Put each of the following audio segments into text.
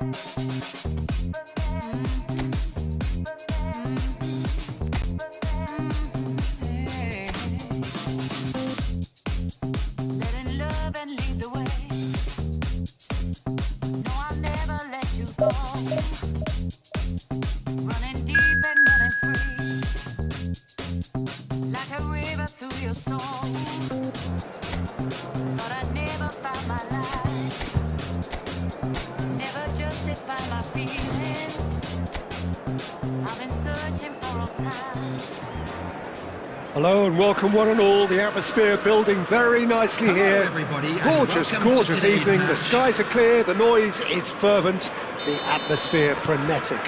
Letting love and lead the way. No, I'll never let you go. Running deep and running free, like a river through your soul. Thought I'd never find my life, never justify my feelings. I've been searching for all time. Hello and welcome one and all. The atmosphere building very nicely here. Everybody, Gorgeous evening. The skies are clear, the noise is fervent, the atmosphere frenetic.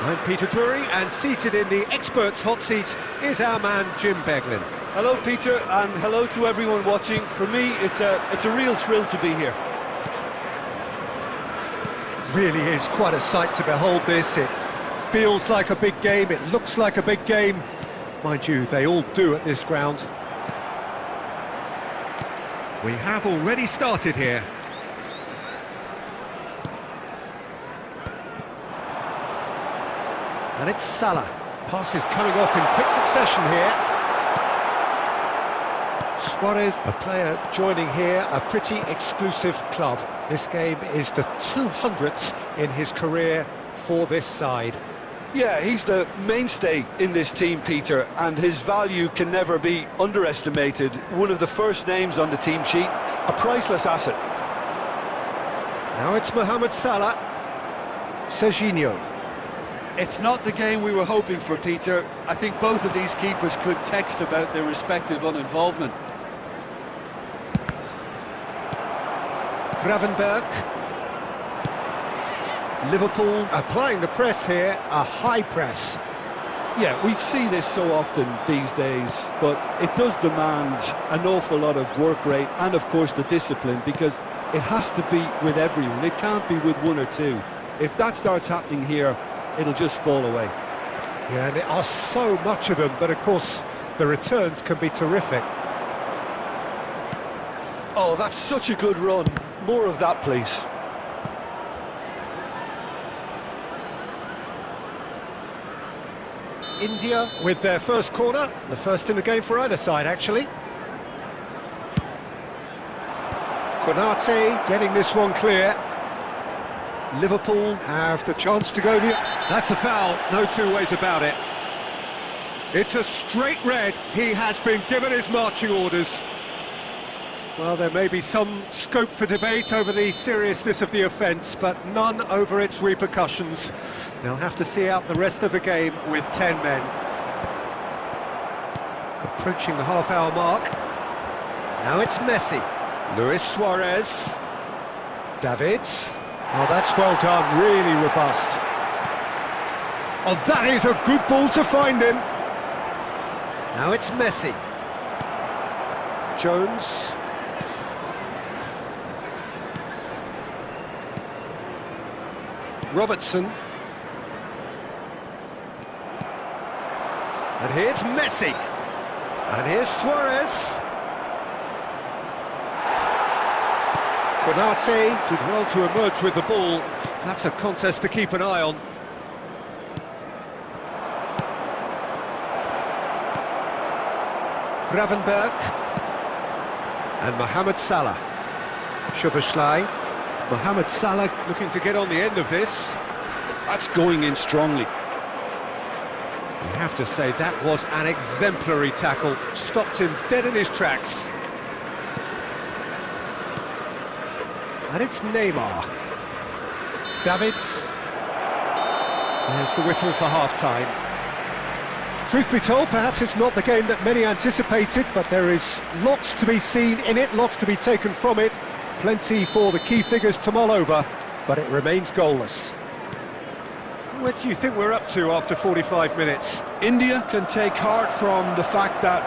I'm Peter Drury, and seated in the experts' hot seat is our man Jim Beglin. Hello Peter, and hello to everyone watching. For me, it's a real thrill to be here. Really is quite a sight to behold this. It feels like a big game, it looks like a big game. Mind you, they all do at this ground. We have already started here. And it's Salah. Passes coming off in quick succession here. Suarez, a player joining here, a pretty exclusive club. This game is the 200th in his career for this side. Yeah, he's the mainstay in this team, Peter, and his value can never be underestimated. One of the first names on the team sheet, a priceless asset. Now it's Mohamed Salah. Serginho. It's not the game we were hoping for, Peter. I think both of these keepers could text about their respective uninvolvement. Gravenberch. Liverpool applying the press here, a high press. Yeah, we see this so often these days, but it does demand an awful lot of work rate and, of course, the discipline, because it has to be with everyone. It can't be with one or two. If that starts happening here, it'll just fall away. Yeah, and there are so much of them, but of course the returns can be terrific. Oh, that's such a good run. More of that, please. India with their first corner, the first in the game for either side, actually. Konate getting this one clear. Liverpool have the chance to go the... That's a foul, no two ways about it. It's a straight red. He has been given his marching orders. Well, there may be some scope for debate over the seriousness of the offence, but none over its repercussions. They'll have to see out the rest of the game with 10 men. Approaching the half-hour mark. Now it's Messi. Luis Suarez. David. Oh, that's well done, really robust. Oh, that is a good ball to find him. Now it's Messi. Jones. Robertson. And here's Messi. And here's Suarez. Konate did well to emerge with the ball. That's a contest to keep an eye on. Gravenberch. And Mohamed Salah. Szoboszlai. Mohamed Salah looking to get on the end of this. That's going in strongly. You have to say that was an exemplary tackle. Stopped him dead in his tracks. And it's Neymar. Davids. There's the whistle for half-time. Truth be told, perhaps it's not the game that many anticipated, but there is lots to be seen in it, lots to be taken from it. Plenty for the key figures to mull over, but it remains goalless. What do you think we're up to after 45 minutes? India can take heart from the fact that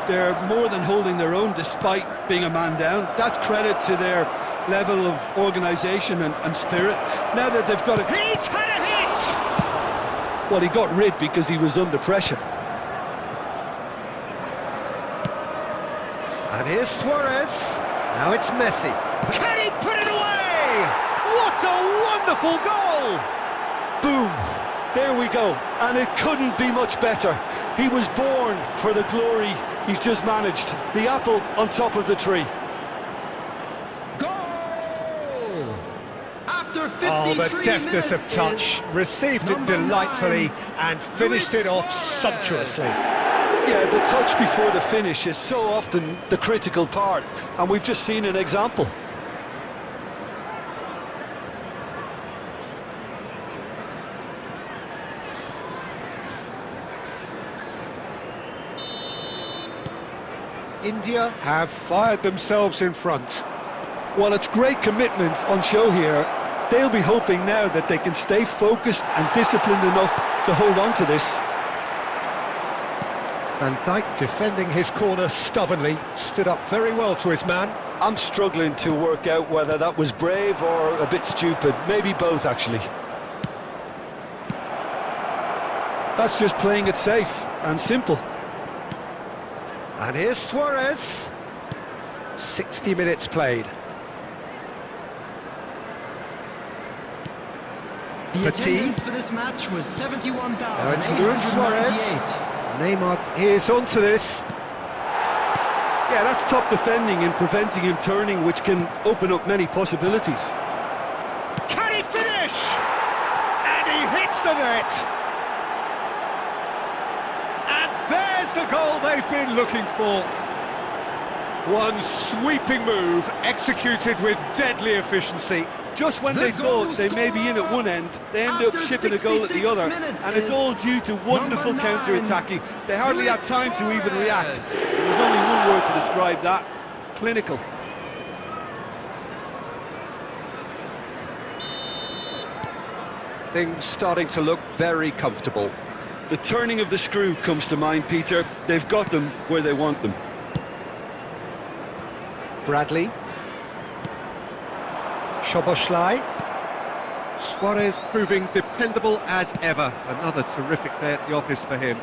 they're more than holding their own despite being a man down. That's credit to their level of organisation and spirit. Now that they've got it... He's had a hit! Well, he got rid because he was under pressure. And here's Suarez. Now it's Messi. Can he put it away? What What a wonderful goal! Boom! There we go. And it couldn't be much better. He was born for the glory he's just managed. The apple on top of the tree. Goal! After 53 Oh, the deftness of minutes touch, received it number delightfully 9, and finished it off Suarez. sumptuously. Yeah, the touch before the finish is so often the critical part, and we've just seen an example. India have fired themselves in front. Well, it's great commitment on show here. They'll be hoping now that they can stay focused and disciplined enough to hold on to this. Van Dijk defending his corner stubbornly, stood up very well to his man. I'm struggling to work out whether that was brave or a bit stupid. Maybe both, actually. That's just playing it safe and simple. And here's Suarez. 60 minutes played. The Petit. attendance for this match was Now it's Luis Suarez. 71,898. Neymar is onto this. Yeah, that's top defending and preventing him turning, which can open up many possibilities. Can he finish? And he hits the net. And there's the goal they've been looking for. One sweeping move, executed with deadly efficiency. Just when The they goal thought they may be in at one end, they end up after shipping a goal at the 66 other, minutes and it's is all due to wonderful number 9, counter-attacking. They hardly had time to even Suarez. react. There's only one word to describe that: clinical. Things starting to look very comfortable. The turning of the screw comes to mind, Peter. They've got them where they want them. Bradley. Szoboszlai. Suarez proving dependable as ever. Another terrific day at the office for him.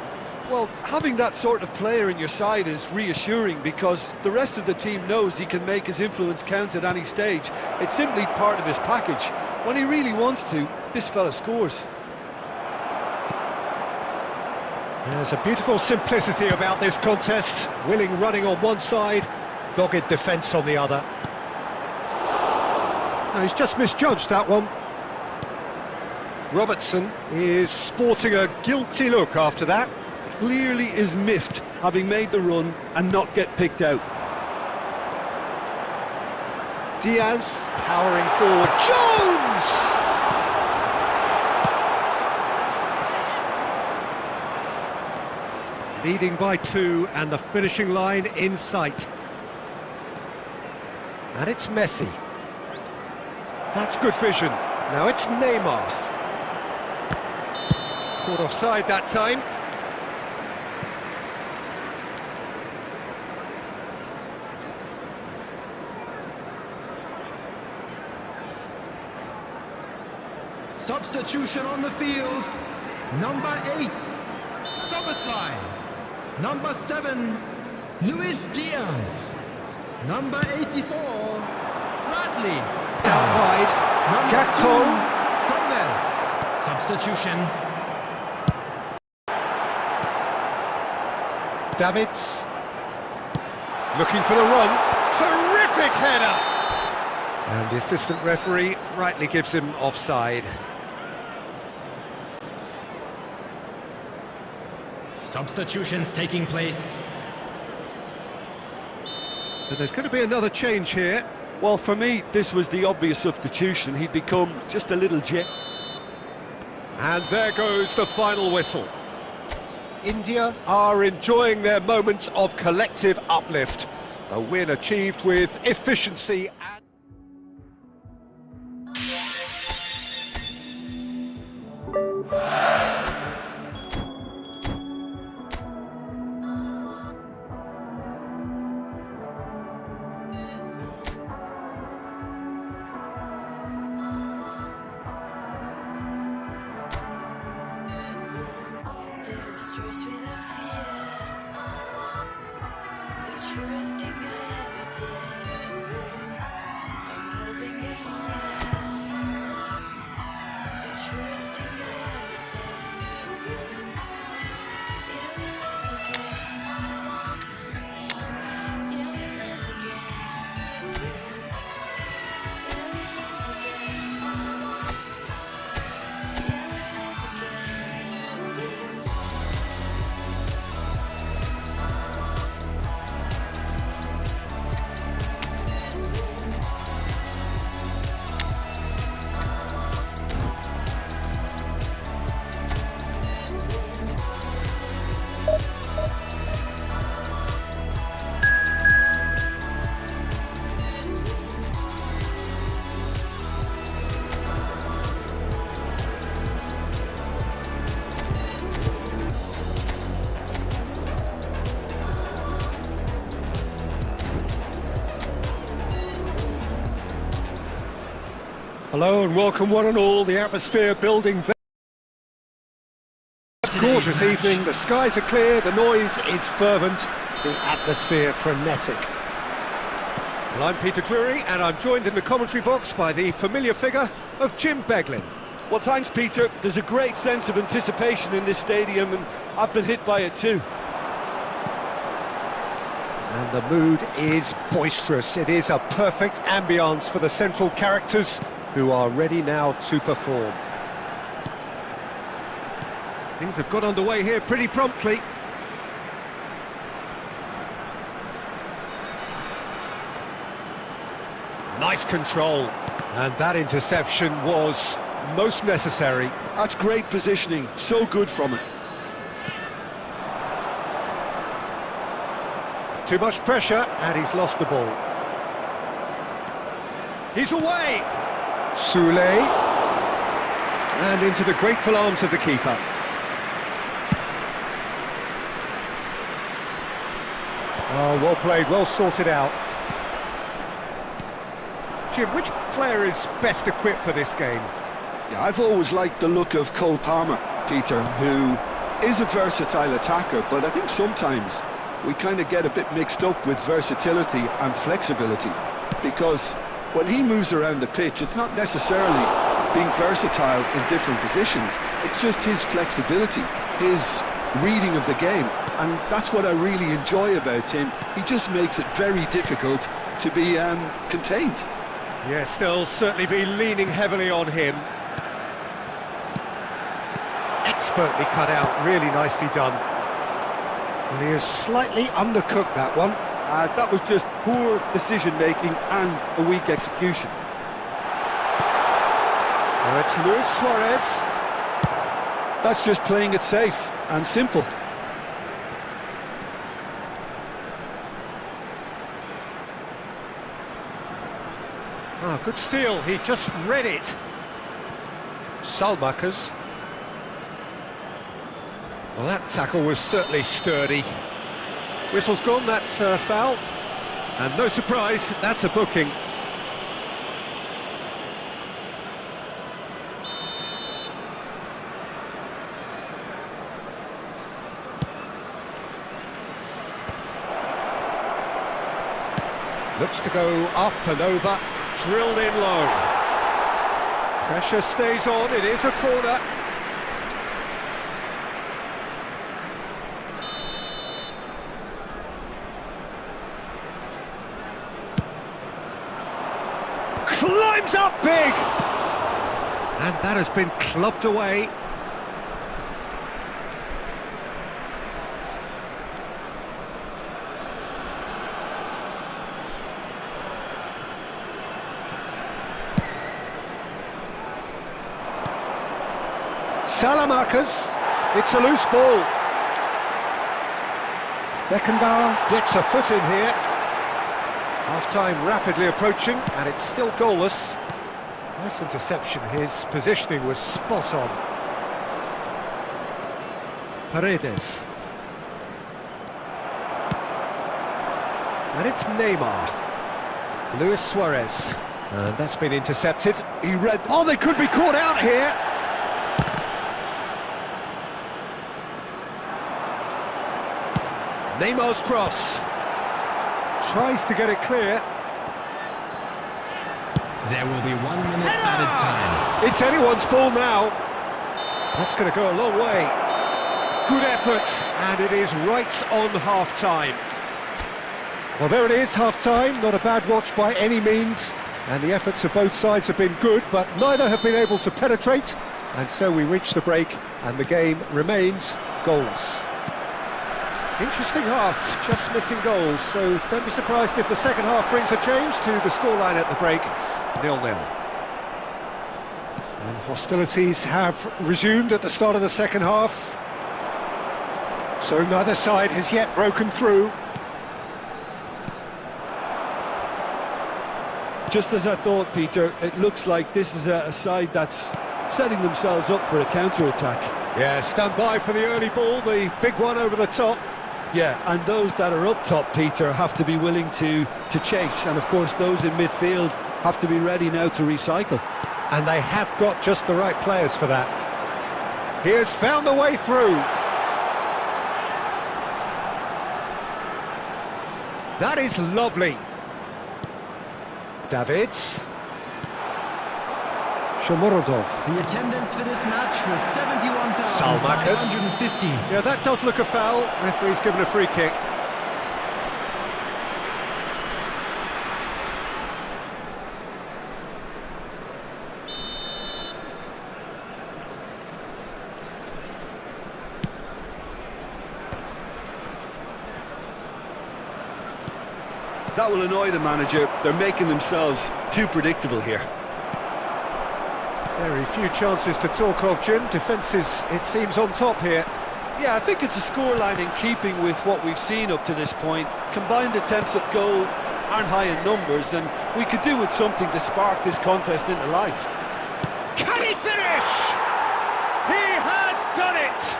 Well, having that sort of player in your side is reassuring because the rest of the team knows he can make his influence count at any stage. It's simply part of his package. When he really wants to, this fella scores. There's a beautiful simplicity about this contest. Willing running on one side, dogged defence on the other. No, he's just misjudged that one. Robertson is sporting a guilty look after that. Clearly is miffed, having made the run and not get picked out. Diaz powering forward. Jones! Leading by 2 and the finishing line in sight. And it's Messi. That's good vision. Now it's Neymar. Caught offside that time. Substitution on the field. Number 8, Szoboszlai. Number 7, Luis Diaz. Number 84, Bradley. Out wide. Number Gakpo. 2, Gomez. Substitution. Davids. Looking for the run. Terrific header! And the assistant referee rightly gives him offside. Substitutions taking place. So there's going to be another change here. Well, for me, this was the obvious substitution. He'd become just a little jet. And there goes the final whistle. India are enjoying their moments of collective uplift. A win achieved with efficiency and... There is trust without fear. The truest thing I ever did. I'm hoping you're near. Hello and welcome one and all, the atmosphere building. Gorgeous evening, the skies are clear, the noise is fervent, the atmosphere frenetic. Well, I'm Peter Drury and I'm joined in the commentary box by the familiar figure of Jim Beglin. Well, thanks, Peter. There's a great sense of anticipation in this stadium, and I've been hit by it too. And the mood is boisterous. It is a perfect ambience for the central characters who are ready now to perform. Things have got underway here pretty promptly. Nice control. And that interception was most necessary. That's great positioning, so good from it. Too much pressure, and he's lost the ball. He's away! Soule. And into the grateful arms of the keeper. Oh, well played, well sorted out. Jim, which player is best equipped for this game? Yeah, I've always liked the look of Cole Palmer, Peter, who is a versatile attacker, but I think sometimes we kind of get a bit mixed up with versatility and flexibility, because when he moves around the pitch, it's not necessarily being versatile in different positions, it's just his flexibility, his reading of the game, and that's what I really enjoy about him. He just makes it very difficult to be contained. Yes, they'll certainly be leaning heavily on him. Expertly cut out, really nicely done. And he has slightly undercooked that one. That was just poor decision-making and a weak execution. Now it's Luis Suarez. That's just playing it safe and simple. Ah, good steal, he just read it. Salmakers. Well, that tackle was certainly sturdy. Whistle's gone, that's a foul. And no surprise, that's a booking. Looks to go up and over, drilled in low. Pressure stays on, it is a corner. Climbs up big! And that has been clubbed away. Salamakers, it's a loose ball. Beckenbauer gets a foot in here. Half-time rapidly approaching, and it's still goalless. Nice interception, his positioning was spot on. Paredes. And it's Neymar. Luis Suarez. And that's been intercepted. He read... Oh, they could be caught out here! Neymar's cross. Tries to get it clear. There will be 1 minute added time. It's anyone's ball now. That's going to go a long way. Good effort, and it is right on half-time. Well, there it is, half-time. Not a bad watch by any means. And the efforts of both sides have been good, but neither have been able to penetrate. And so we reach the break, and the game remains goalless. Interesting half, just missing goals, so don't be surprised if the second half brings a change to the scoreline at the break, 0-0. And hostilities have resumed at the start of the second half, so neither side has yet broken through. Just as I thought, Peter, it looks like this is a side that's setting themselves up for a counter-attack. Yeah, stand by for the early ball, the big one over the top. Yeah, and those that are up top, Peter, have to be willing to chase, and of course those in midfield have to be ready now to recycle. And they have got just the right players for that. He has found the way through. That is lovely. Davids. Shomorodov. The attendance for this match was Salmakas. 71,550. Yeah, that does look a foul. Referee's given a free kick. That will annoy the manager. They're making themselves too predictable here. Very few chances to talk of, Jim. Defence is, it seems, on top here. Yeah, I think it's a scoreline in keeping with what we've seen up to this point. Combined attempts at goal aren't high in numbers, and we could do with something to spark this contest into life. Can he finish? He has done it!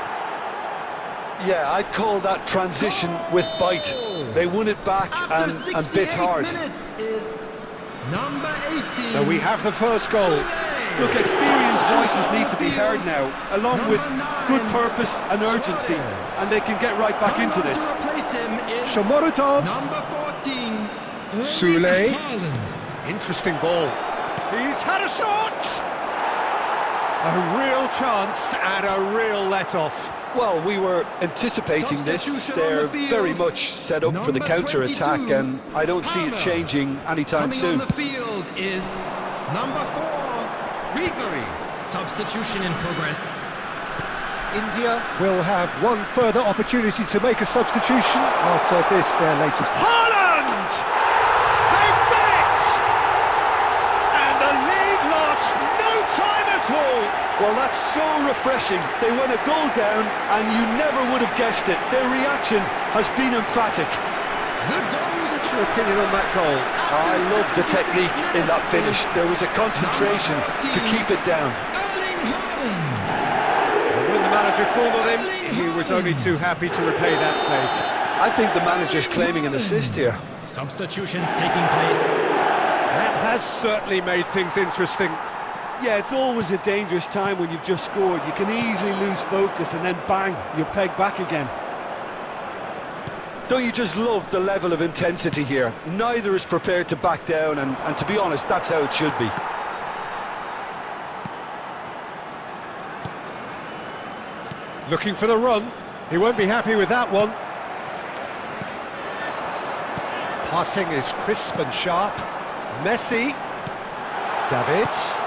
Yeah, I'd call that transition with bite. They won it back and bit hard. Is number 18. So we have the first goal. Look, experienced voices need to be heard now, along with good purpose and urgency, and they can get right back into this. Shomorodov. Number 14. Sule. Interesting ball. He's had a shot! A real chance and a real let-off. Well, we were anticipating this. They're very much set up for the counter-attack, and I don't see it changing anytime soon. Coming on the field is number 4, Ribery. Substitution in progress. India will have one further opportunity to make a substitution after this, their latest. Haaland! They've done it! And the lead lost no time at all. Well, that's so refreshing. They went a goal down, and you never would have guessed it. Their reaction has been emphatic. What's your opinion on that goal? I love the technique in that finish. There was a concentration to keep it down. When the manager called on him, he was only too happy to repay that fate. I think the manager's claiming an assist here. Substitutions taking place. That has certainly made things interesting. Yeah, it's always a dangerous time when you've just scored. You can easily lose focus and then bang, you're pegged back again. Don't you just love the level of intensity here? Neither is prepared to back down, and to be honest, that's how it should be. Looking for the run. He won't be happy with that one. Passing is crisp and sharp. Messi. Davids.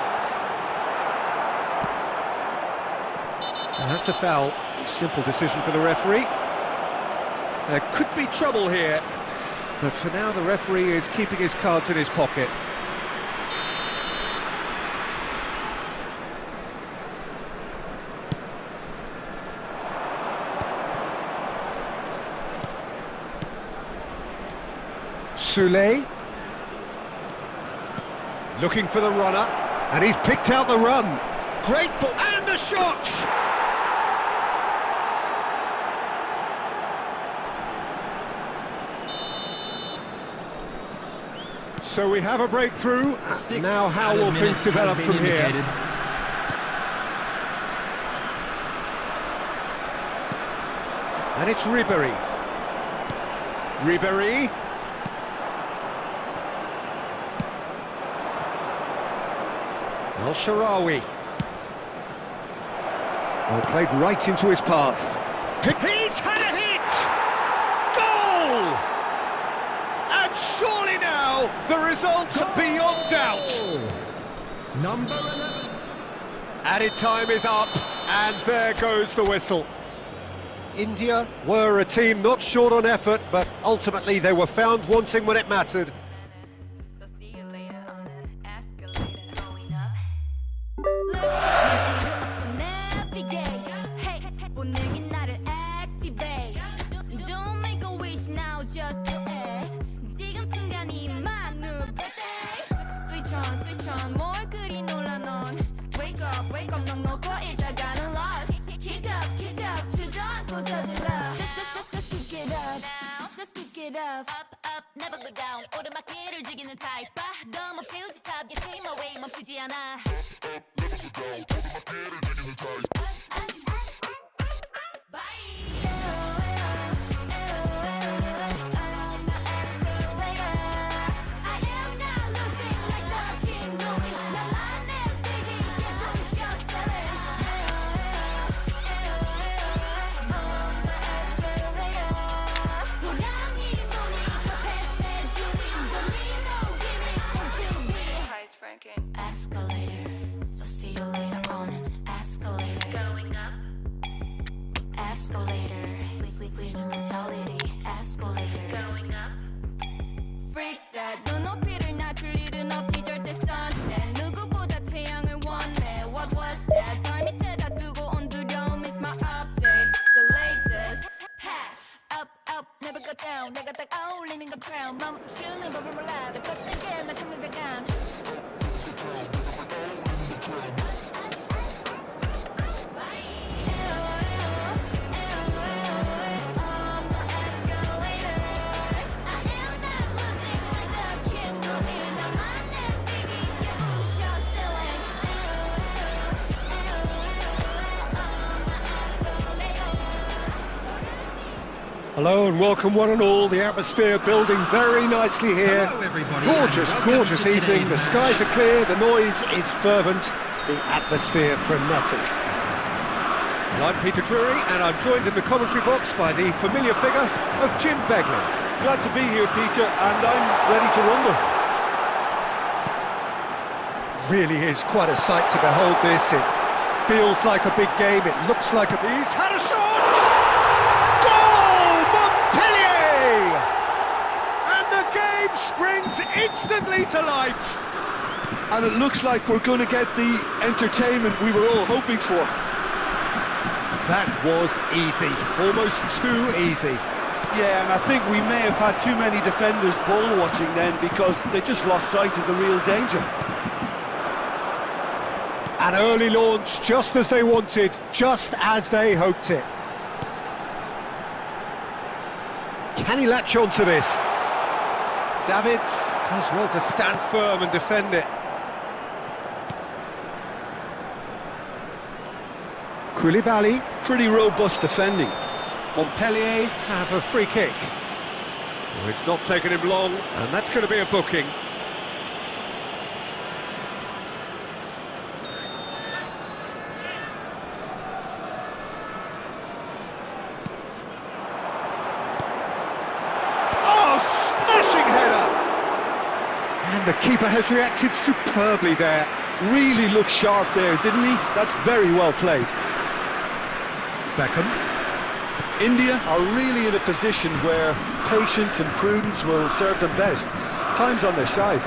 And that's a foul. Simple decision for the referee. There could be trouble here, but for now the referee is keeping his cards in his pocket. Sule. Looking for the runner, and he's picked out the run. Great ball, and the shot! So we have a breakthrough. Now how will things develop from here? And it's Ribery. Ribery. El-Shaarawy. Well, played right into his path. He's had a hit! Goal! And surely now, the result's beyond doubt. Number 11. Added time is up, and there goes the whistle. India were a team not short on effort, but ultimately they were found wanting when it mattered. So see you later on an escalator going up. 본능이 나를 activate. Don't make a wish now, just do it. 지금 순간이 my new birthday. Switch on, 뭘 그리 놀라 넌. Wake up, 넌 놓고 있다가는 lost. Kick up, 주저앉고 저질러. Just kick it up, up, never go down 오르막길을 즐기는 타입 너무 필지탑 You see my way 멈추지 않아 Escalator, so see you later on an escalator. Going up. Escalator, winning mentality. Escalator. Going up. Freak that. 눈높이를 낮출 일은 없지 절대 sunset. 누구보다 태양을 원해. What was that? 발 밑에다 두고 온 두려움 is my update. The latest. Pass. Up, up, never go down. 내가 딱 어울리는 것처럼 멈추는 법을 몰라. 더 커지는 게임을 참는 대감. Hello and welcome one and all. The atmosphere building very nicely here. Hello, everybody, Gorgeous, and welcome gorgeous to evening. The today's skies are clear, the noise is fervent, the atmosphere frenetic. Well, I'm Peter Drury and I'm joined in the commentary box by the familiar figure of Jim Beglin. Glad to be here, Peter, and I'm ready to rumble. Really is quite a sight to behold this. It feels like a big game, it looks like a... He's had a shot! Springs instantly to life. And it looks like we're going to get the entertainment we were all hoping for. That was easy, almost too easy. Yeah, and I think we may have had too many defenders ball watching then because they just lost sight of the real danger. An early launch, just as they wanted, just as they hoped it. Can he latch on to this? Davids does well to stand firm and defend it. Koulibaly, pretty robust defending. Montpellier have a free kick. Well, it's not taken him long, and that's going to be a booking. And the keeper has reacted superbly there. Really looked sharp there, didn't he? That's very well played. Beckham. India are really in a position where patience and prudence will serve them best. Time's on their side.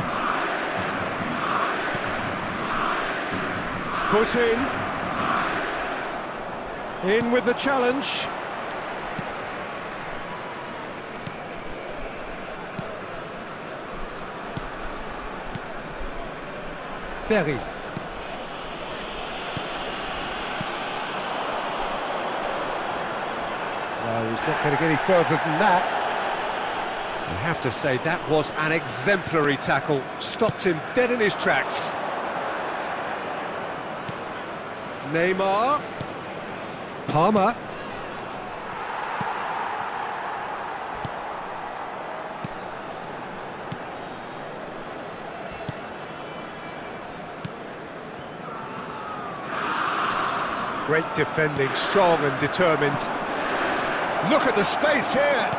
Foot in. In with the challenge. Ferry. No, he's not going to get any further than that. I have to say, that was an exemplary tackle. Stopped him dead in his tracks. Neymar. Palmer. Great defending, strong and determined. Look at the space here.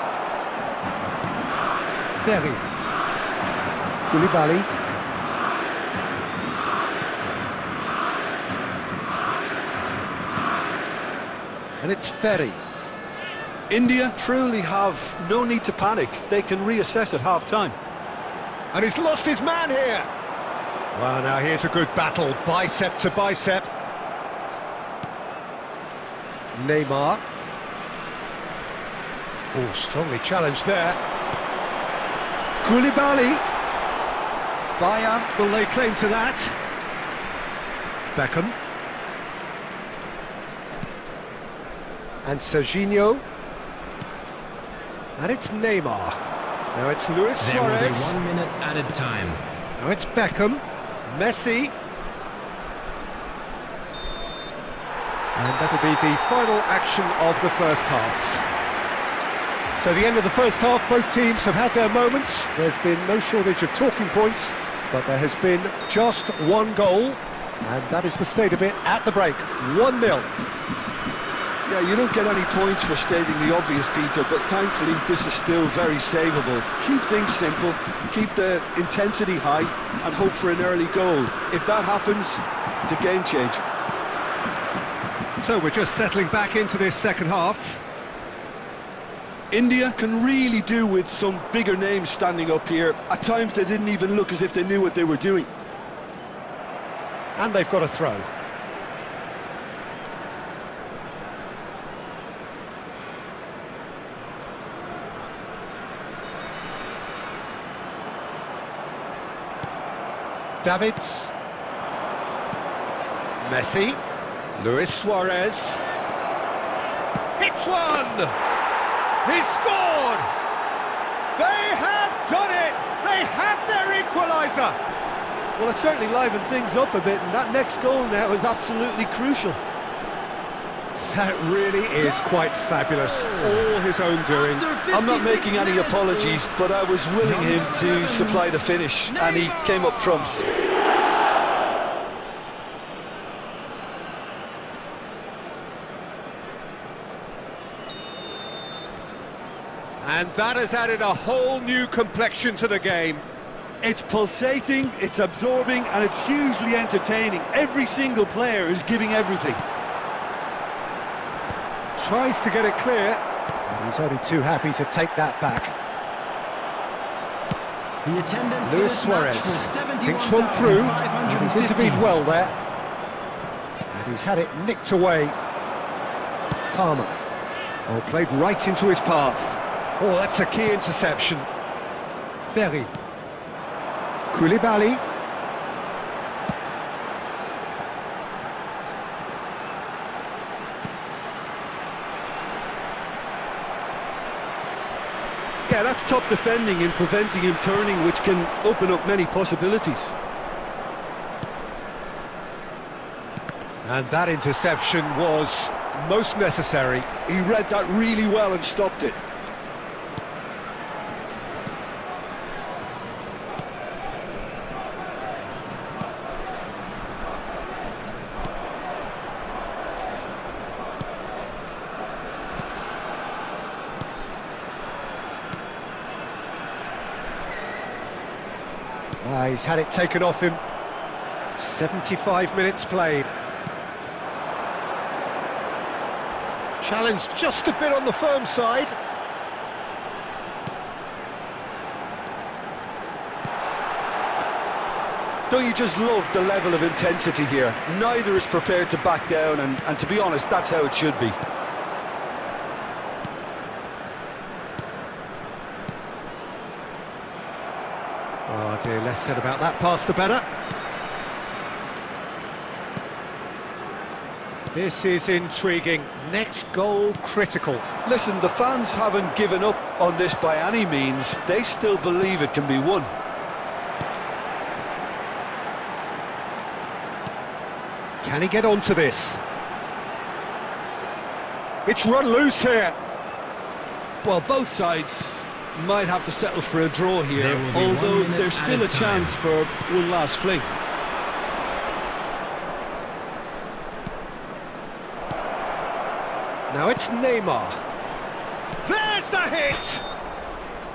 Ferry. Koulibaly. And it's Ferry. India truly have no need to panic. They can reassess at half-time. And he's lost his man here. Well, now here's a good battle, bicep to bicep. Neymar. Oh, strongly challenged there. Koulibaly. Bayern will lay claim to that. Beckham. And Serginho. And it's Neymar. Now it's Luis There will be Suarez. 1 minute added time. Now it's Beckham. Messi. And that'll be the final action of the first half. So the end of the first half, both teams have had their moments. There's been no shortage of talking points, but there has been just one goal, and that is the state of it at the break. 1-0. Yeah, you don't get any points for stating the obvious, Peter, but thankfully this is still very savable. Keep things simple, keep the intensity high, and hope for an early goal. If that happens, it's a game changer. So we're just settling back into this second half. India can really do with some bigger names standing up here. At times they didn't even look as if they knew what they were doing. And they've got a throw. Davids. Messi. Luis Suarez. Hits one! He scored! They have done it! They have their equaliser! Well, it certainly livened things up a bit, and that next goal now is absolutely crucial. That really is quite fabulous. All his own doing. I'm not making any apologies, but I was willing him to supply the finish, and he came up trumps. And that has added a whole new complexion to the game. It's pulsating, it's absorbing, and it's hugely entertaining. Every single player is giving everything. Tries to get it clear, and he's only too happy to take that back. The attendance Luis Suarez thinks one through, and he's intervened well there. And he's had it nicked away. Palmer. Oh, played right into his path. Oh, that's a key interception. Ferry. Koulibaly. Yeah, that's top defending and preventing him turning, which can open up many possibilities. And that interception was most necessary. He read that really well and stopped it. He's had it taken off him. 75 minutes played. Challenged just a bit on the firm side. Don't you just love the level of intensity here? Neither is prepared to back down, and to be honest, that's how it should be. Oh dear, less said about that pass the better. This is intriguing. Next goal critical. Listen, the fans haven't given up on this by any means. They still believe it can be won. Can he get onto this? It's run loose here. Well, both sides might have to settle for a draw here, although there's still a chance for one last fling. Now it's Neymar. There's the hit!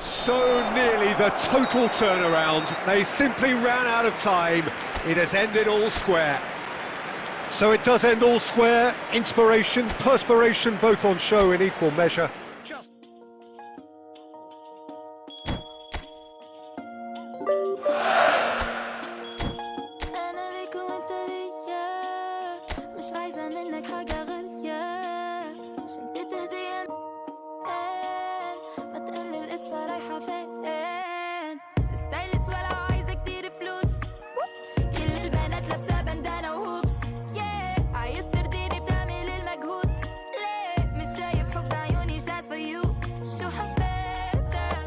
So nearly the total turnaround. They simply ran out of time. It has ended all square. So it does end all square. Inspiration, perspiration, both on show in equal measure. أنا ليك وأنت ليا مش عايزة منك حاجة غالية عشان تهدي ما تقلي القصة رايحة فين ستايلست ولا عايزة كتير فلوس كل البنات لابسة بندانة وهوبس عايز ترضيني بتعمل المجهود ليه مش شايف حب عيوني just for you شو حبيتك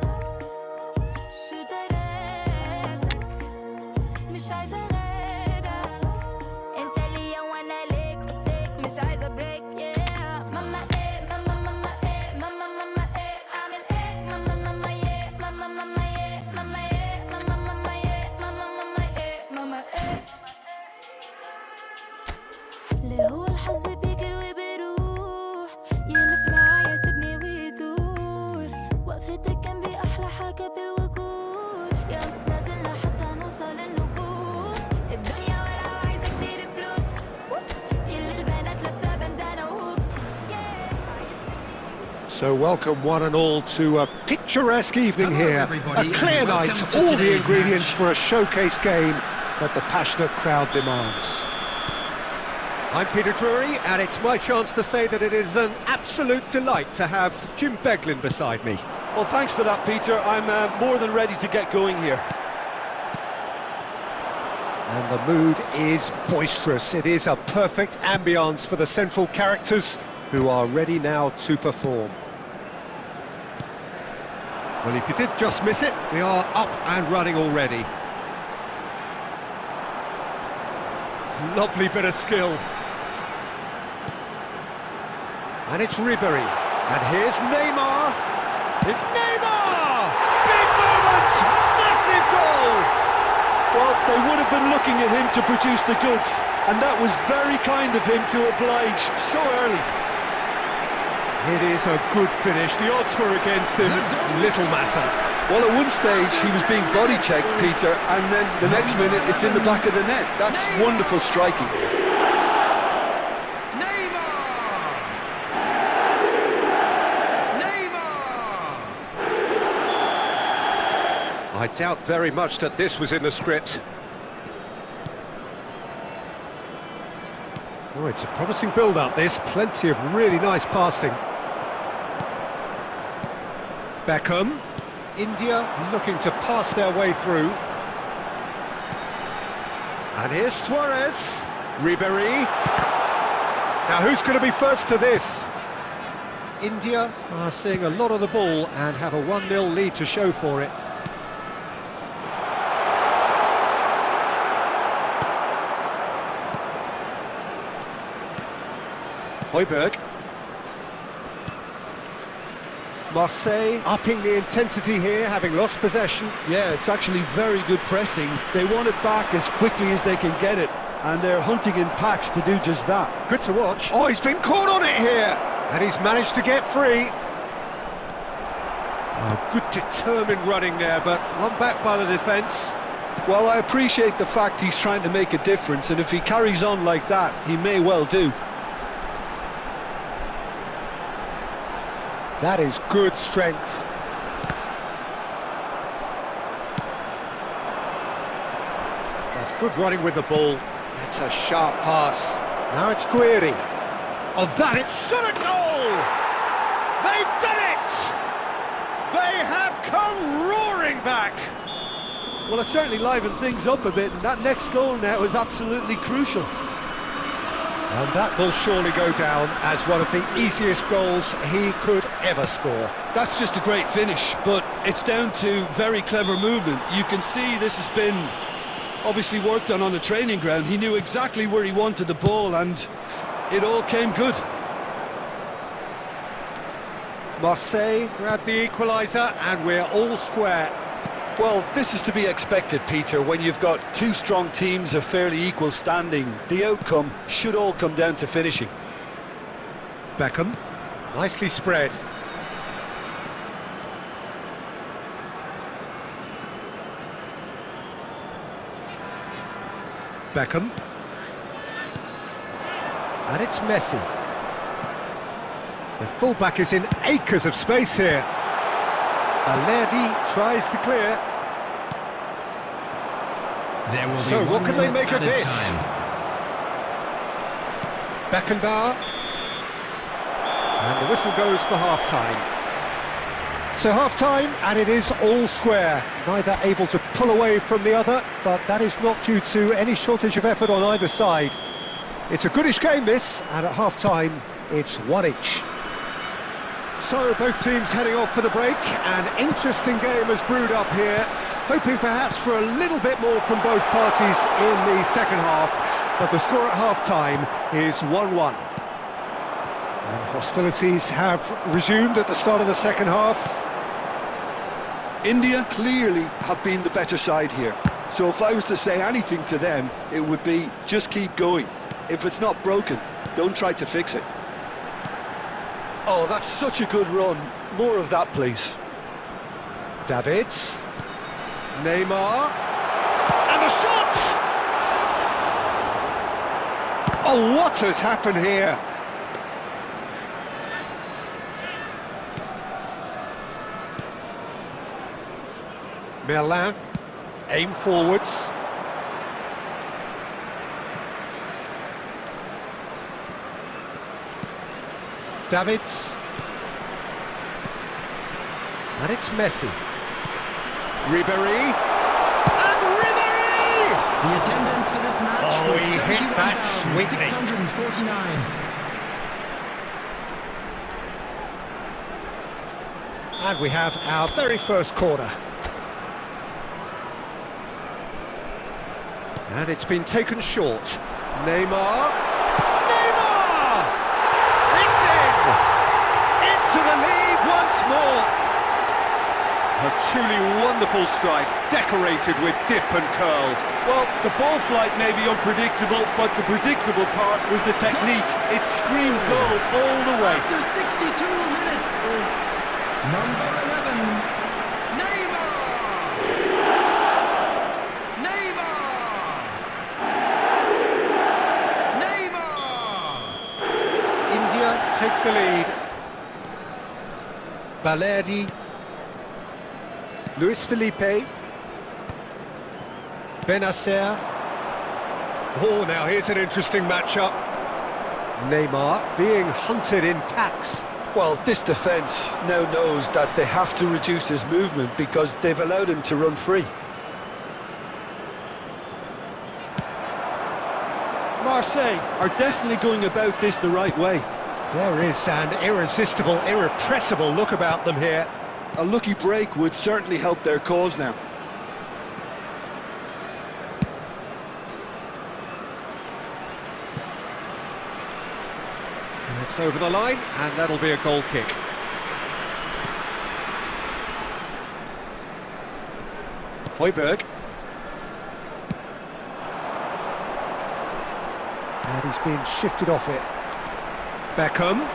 حظي بيكي وبروح يلف معايا سيبني ويدور وقفتك جنبي أحلى حاجة بالوجود يا متنازلنا حتى نوصل النجوم الدنيا ولو عايزة كتير فلوس كل البنات لابسة بندانة وهوبس So welcome one and all to a picturesque evening Hello, here. everybody, A clear and night, welcome to all the today's ingredients match. for a showcase game that the passionate crowd demands. I'm Peter Drury, and it's my chance to say that it is an absolute delight to have Jim Beglin beside me. Well, thanks for that, Peter. I'm more than ready to get going here. And the mood is boisterous. It is a perfect ambience for the central characters who are ready now to perform. Well, if you did just miss it, we are up and running already. Lovely bit of skill. And it's Ribéry. And here's Neymar. Neymar! Big moment! Massive goal! Well, they would have been looking at him to produce the goods, and that was very kind of him to oblige so early. It is a good finish. The odds were against him. Little matter. Well, at one stage he was being body checked, Peter, and then the next minute it's in the back of the net. That's wonderful striking. I doubt very much that this was in the script. Oh, it's a promising build-up, this. Plenty of really nice passing. Beckham. India looking to pass their way through. And here's Suarez. Ribéry. Now, who's going to be first to this? India are seeing a lot of the ball and have a 1-0 lead to show for it. Højbjerg. Marseille upping the intensity here, having lost possession. Yeah, it's actually very good pressing. They want it back as quickly as they can get it, and they're hunting in packs to do just that. Good to watch. Oh, he's been caught on it here, and he's managed to get free. Oh, good determined running there, but one back by the defence. Well, I appreciate the fact he's trying to make a difference, and if he carries on like that, he may well do. That is good strength. That's good running with the ball. That's a sharp pass. Now it's Guiri. Oh, that it should have goal! They've done it! They have come roaring back! Well, it certainly livened things up a bit, and that next goal now is absolutely crucial. And that will surely go down as one of the easiest goals he could ever score. That's just a great finish, but it's down to very clever movement. You can see this has been obviously worked on the training ground. He knew exactly where he wanted the ball, and it all came good. Marseille grabbed the equaliser, and we're all square. Well, this is to be expected, Peter, when you've got two strong teams of fairly equal standing. The outcome should all come down to finishing. Beckham, nicely spread. Beckham. And it's Messi. The fullback is in acres of space here. Alerdi tries to clear. There will So be what can they make of this? Time. Beckenbauer. And the whistle goes for half-time. So half-time, and it is all square. Neither able to pull away from the other, but that is not due to any shortage of effort on either side. It's a goodish game, this, and at half-time, it's one each. So both teams heading off for the break. An interesting game has brewed up here, hoping perhaps for a little bit more from both parties in the second half, but the score at half-time is 1-1. And hostilities have resumed at the start of the second half. India clearly have been the better side here. So if I was to say anything to them, it would be just keep going. If it's not broken, Don't try to fix it. Oh, that's such a good run. More of that, please. Davids. Neymar. And the shot! Oh, what has happened here? Merlin. Aim forwards. Davids. And it's Messi. Ribéry. And Ribéry! The attendance for this match Oh, was he hit that sweetly. 649. And we have our very first corner. And it's been taken short. Neymar. Neymar! It's in! Into the lead once more. A truly wonderful strike, decorated with dip and curl. Well, the ball flight may be unpredictable, but the predictable part was the technique. It screamed goal all the way. After 62 minutes, number 11, Neymar! Neymar! Neymar! India take the lead. Balerdi. Luis Felipe. Benacer. Oh, now here's an interesting matchup. Neymar being hunted in packs. Well, this defence now knows that they have to reduce his movement because they've allowed him to run free. Marseille are definitely going about this the right way. There is an irresistible, irrepressible look about them here. A lucky break would certainly help their cause now. And it's over the line, and that'll be a goal kick. Højbjerg. And he's been shifted off it. Beckham.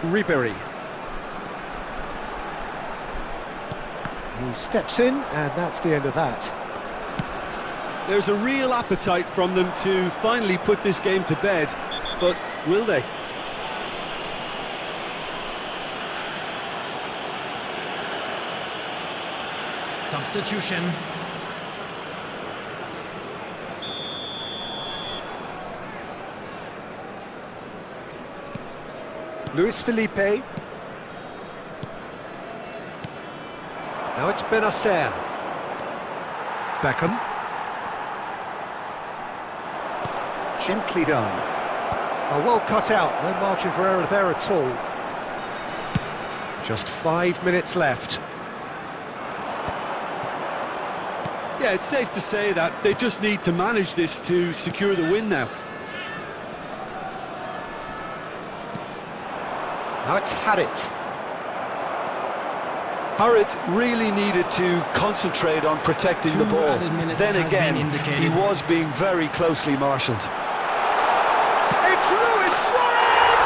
Ribéry. He steps in, and that's the end of that. There's a real appetite from them to finally put this game to bed, but will they? Substitution. Luis Felipe. Now it's Benacer. Beckham. Gently done. Oh, well cut out. No margin for error there at all. Just 5 minutes left. Yeah, it's safe to say that they just need to manage this to secure the win now. Now it's Harit. Harit really needed to concentrate on protecting the ball. Then again, he was being very closely marshalled. It's Luis Suarez!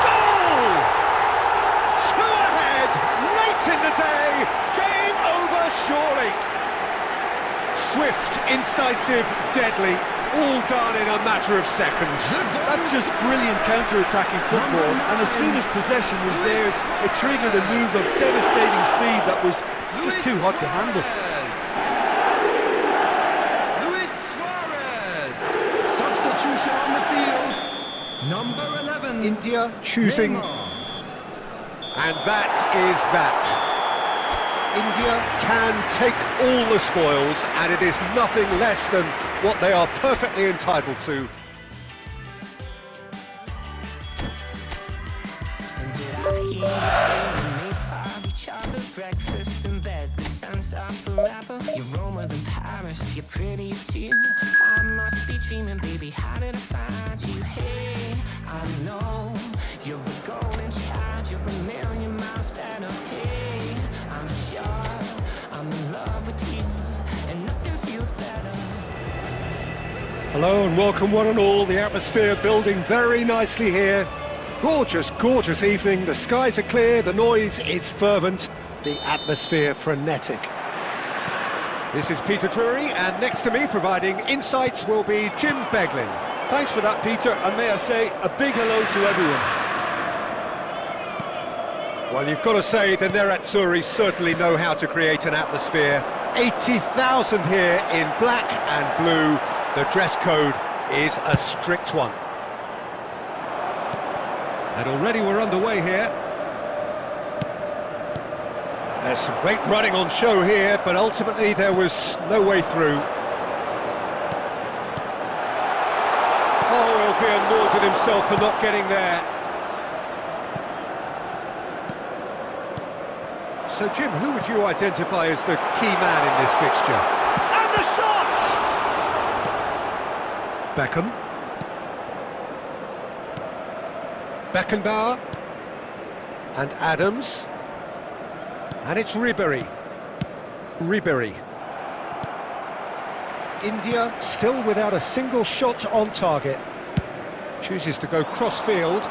Goal! 2 ahead, late in the day. Game over, surely. Swift, incisive, deadly. All done in a matter of seconds. That's just brilliant counter-attacking football, and as soon as possession was theirs, it triggered a move of devastating speed that was just too hot to handle. Luis Suarez! Substitution on the field. Number 11. India choosing. Neymar. And that is that. India can take all the spoils, and it is nothing less than what they are perfectly entitled to. Breakfast in bed, the sun's up forever. You're warmer than Paris, you're pretty too. I must be dreaming, baby, how did I find you? Hey, I know you're a golden child, you're a million miles better. Hey, I'm sure I'm in love with you, and nothing Hello and welcome one and all. The atmosphere building very nicely here. Gorgeous, gorgeous evening. The skies are clear, the noise is fervent, the atmosphere frenetic. This is Peter Drury, and next to me providing insights will be Jim Beglin. Thanks for that, Peter, and may I say a big hello to everyone. Well, you've got to say the Nerazzurri certainly know how to create an atmosphere. 80,000 here in black and blue. The dress code is a strict one. And already we're underway here. There's some great running on show here, but ultimately there was no way through. Oh, he'll be annoyed with himself for not getting there. So, Jim, who would you identify as the key man in this fixture? And the shot! Beckham. Beckenbauer. And Adams. And it's Ribéry. India still without a single shot on target. Chooses to go cross-field.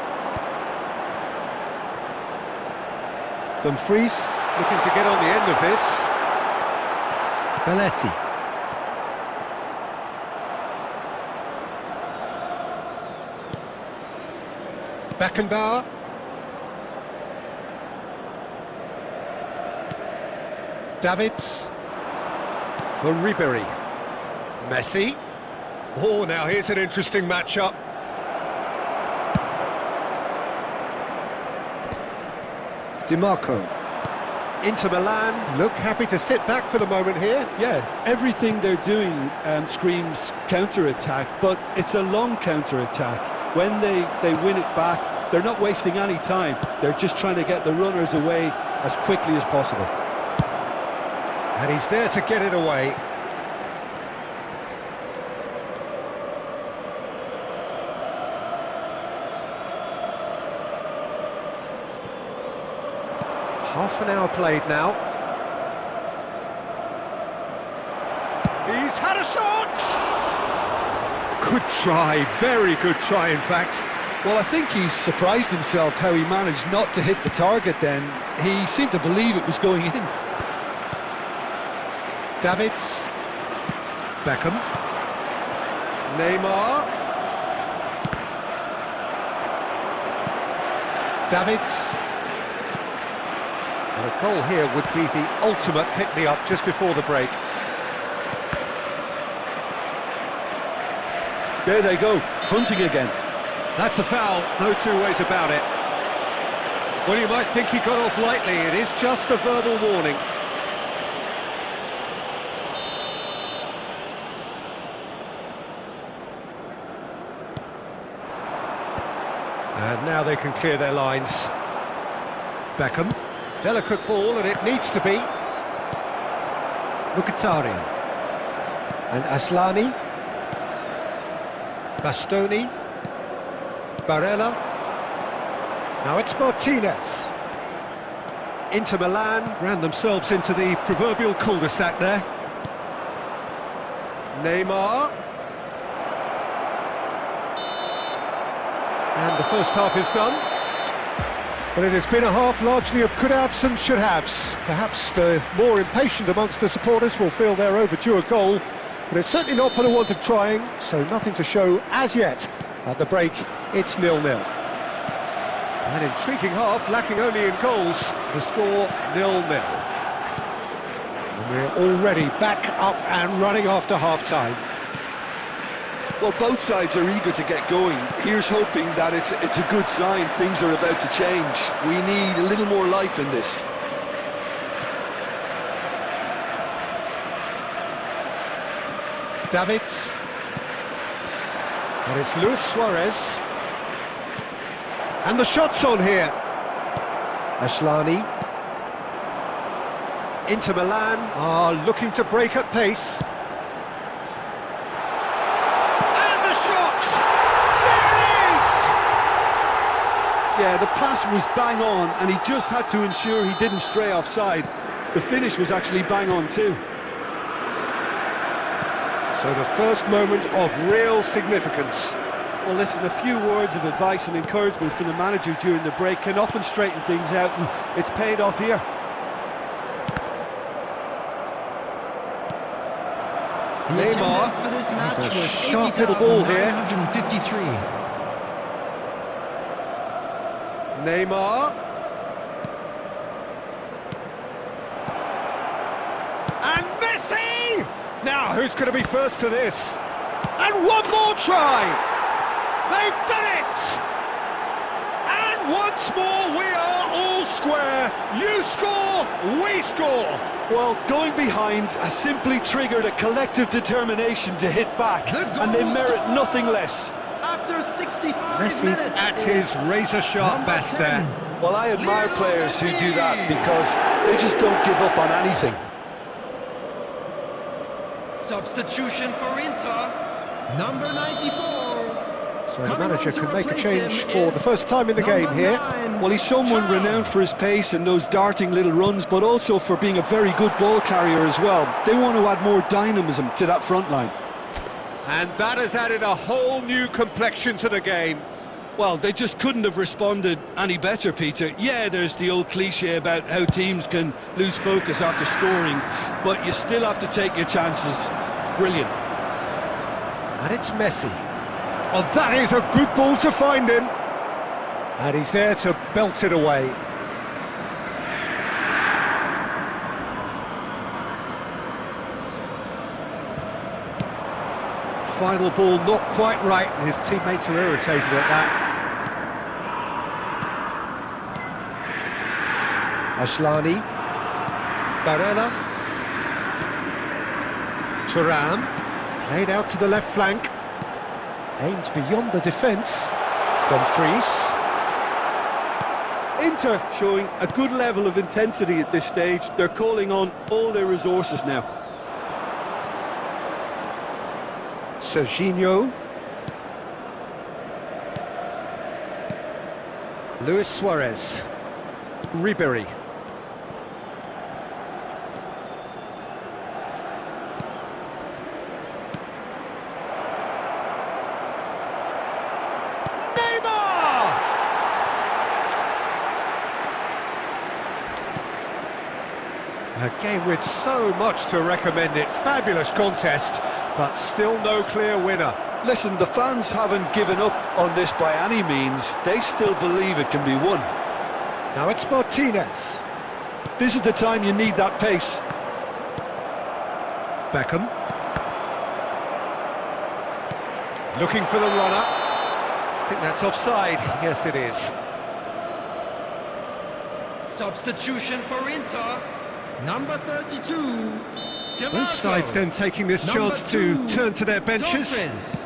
Dumfries looking to get on the end of this. Belletti. Beckenbauer. Davids for Ribéry. Messi. Oh, now here's an interesting matchup. Di Marco. Inter Milan look happy to sit back for the moment here. Yeah, everything they're doing screams counter-attack, but it's a long counter-attack. When they win it back, they're not wasting any time. They're just trying to get the runners away as quickly as possible. And he's there to get it away. Half an hour played now. He's had a shot! Good try, very good try in fact. Well, I think he's surprised himself how he managed not to hit the target then. He seemed to believe it was going in. Davids. Beckham. Neymar. Davids. And a goal here would be the ultimate pick-me-up just before the break. There they go, hunting again. That's a foul, no two ways about it. Well, you might think he got off lightly, it is just a verbal warning. And now they can clear their lines. Beckham. Delicate ball, and it needs to be. Mkhitaryan. And Aslani. Bastoni. Barella. Now it's Martinez. Inter Milan ran themselves into the proverbial cul-de-sac there. Neymar. And the first half is done. But it has been a half largely of could-haves and should-haves. Perhaps the more impatient amongst the supporters will feel they're overdue a goal, but it's certainly not for the want of trying, so nothing to show as yet. At the break, it's 0-0. An intriguing half, lacking only in goals. The score 0-0. And we're already back up and running after half-time. Well, both sides are eager to get going. Here's hoping that it's a good sign. Things are about to change. We need a little more life in this. Davids. And it's Luis Suarez. And the shot's on here. Aslani. Inter Milan are looking to break at pace. Yeah, the pass was bang on, and he just had to ensure he didn't stray offside. The finish was actually bang on too. So the first moment of real significance. Well, listen, a few words of advice and encouragement from the manager during the break can often straighten things out, and it's paid off here. Neymar For this has match a was sharp little ball here. 80,953. Neymar. And Messi! Now, who's going to be first to this? And one more try! They've done it! And once more, we are all square. You score, we score. Well, going behind has simply triggered a collective determination to hit back, and they merit nothing less. After 65 Messi minutes. at his razor-sharp best there. Well, I admire players who do that because they just don't give up on anything. Substitution for Inter, number 94. So the manager could make a change for the first time in the game here. Well, he's someone renowned for his pace and those darting little runs, but also for being a very good ball carrier as well. They want to add more dynamism to that front line. And that has added a whole new complexion to the game. Well, they just couldn't have responded any better, Peter. Yeah, there's the old cliche about how teams can lose focus after scoring, but you still have to take your chances. Brilliant. And it's Messi. Oh, that is a good ball to find him. And he's there to belt it away. Final ball not quite right, and his teammates are irritated at that. Ashlani, Barella, Thuram, played out to the left flank, aimed beyond the defence. Dumfries. Inter showing a good level of intensity at this stage. They're calling on all their resources now. Serginho. Luis Suarez. Ribery. A game with so much to recommend it. Fabulous contest, but still no clear winner. Listen, the fans haven't given up on this by any means. They still believe it can be won. Now it's Martinez. This is the time you need that pace. Beckham. Looking for the runner. I think that's offside. Yes, it is. Substitution for Inter, number 32. Both sides then taking this chance to turn to their benches. Dumfries.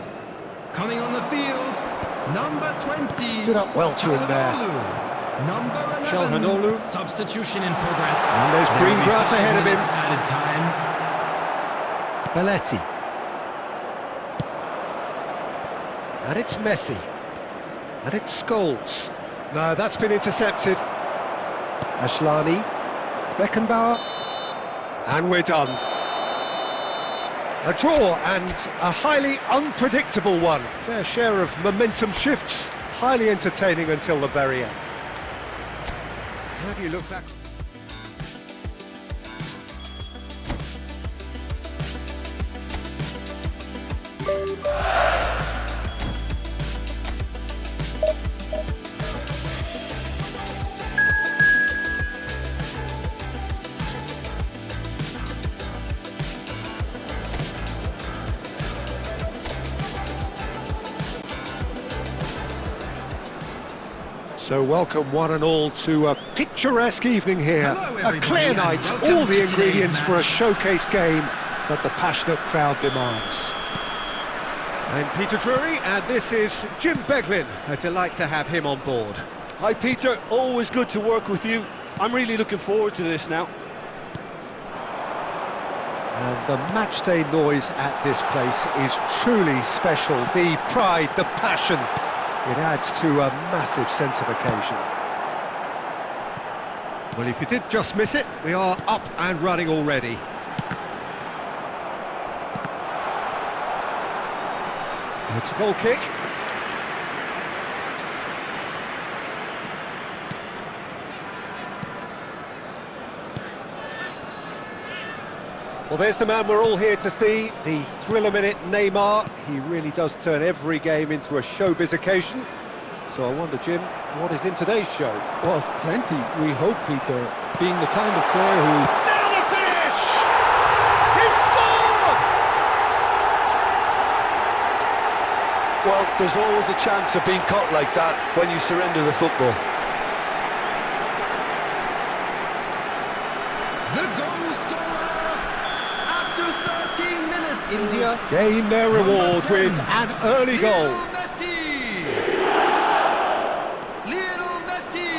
Coming on the field, number 20. Stood up well to him there. Number 11. Calhanoglu. Substitution in progress. And there's green grass ahead of him. Added time. Belletti. And it's Messi. And it's Scholes. No, that's been intercepted. Ashlani. Beckenbauer. And we're done. A draw, and a highly unpredictable one. Their share of momentum shifts. Highly entertaining until the very end. How do you look back? So welcome one and all to a picturesque evening here. A clear night, all the ingredients for a showcase game that the passionate crowd demands. I'm Peter Drury, and this is Jim Beglin. A delight to have him on board. Hi Peter, always good to work with you. I'm really looking forward to this now. And the matchday noise at this place is truly special. The pride, the passion. It adds to a massive sense of occasion. Well, if you did just miss it, we are up and running already. It's a goal kick. Well, there's the man we're all here to see, the thriller-minute Neymar. He really does turn every game into a showbiz occasion. So I wonder, Jim, what is in today's show? Well, plenty, we hope, Peter, being the kind of player who... Now the finish! He's scored! Well, there's always a chance of being caught like that when you surrender the football. The goal scorer after 13 minutes. India gain their reward with an early goal. Lionel Messi.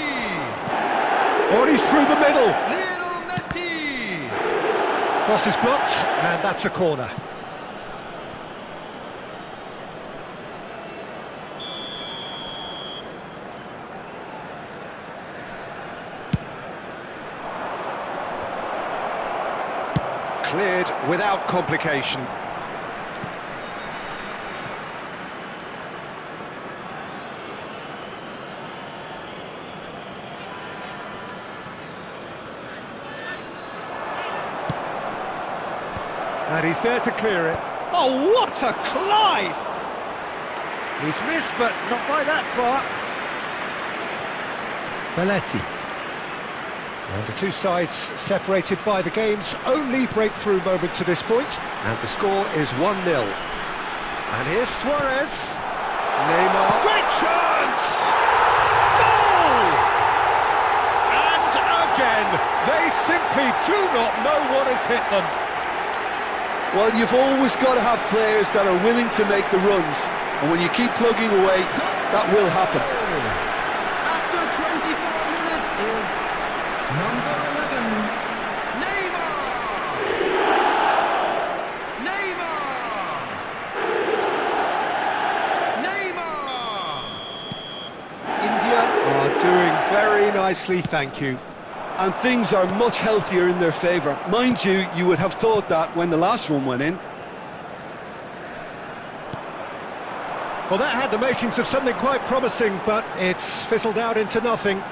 Oh, he's through the middle. Lionel Messi. Cross is blocked, and that's a corner. Cleared without complication. And he's there to clear it. Oh, what a climb! He's missed, but not by that far. Belletti. And the two sides separated by the game's only breakthrough moment to this point, and the score is 1-0. And here's Suarez. Neymar. Great chance! Goal! And again, they simply do not know what has hit them. Well, you've always got to have players that are willing to make the runs, and when you keep plugging away, that will happen. After 24 minutes is number 11, Neymar! India are doing very nicely, thank you. And things are much healthier in their favour. Mind you, you would have thought that when the last one went in. Well, that had the makings of something quite promising, but it's fizzled out into nothing.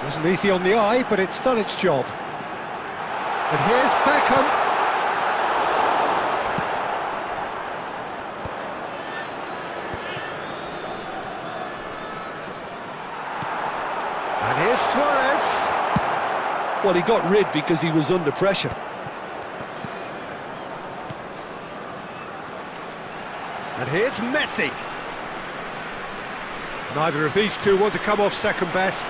Wasn't easy on the eye, but it's done its job. And here's Beckham. And here's Suarez. Well, he got rid because he was under pressure. And here's Messi. Neither of these two want to come off second best.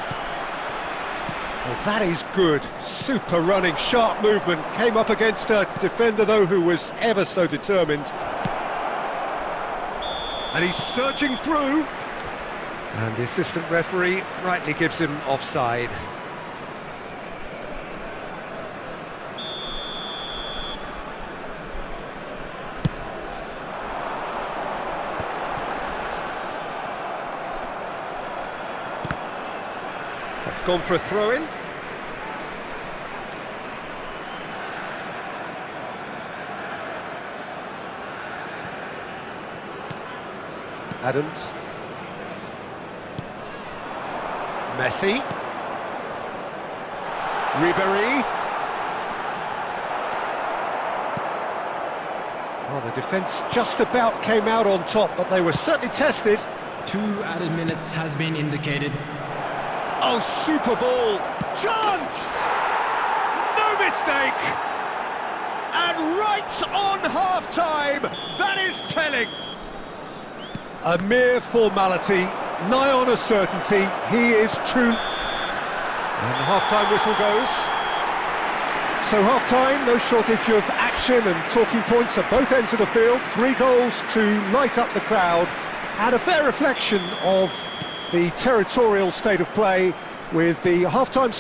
Well, that is good. Super running, sharp movement. Came up against a defender, though, who was ever so determined. And he's surging through. And the assistant referee rightly gives him offside. That's gone for a throw-in. Adams. Messi. Ribéry. Oh, the defence just about came out on top, but they were certainly tested. 2 added minutes has been indicated. Oh, super ball! Chance! No mistake! And right on half-time, that is telling. A mere formality, nigh on a certainty, he is true. And the half-time whistle goes. So half-time, no shortage of action and talking points at both ends of the field. 3 goals to light up the crowd, and a fair reflection of the territorial state of play, with the half-time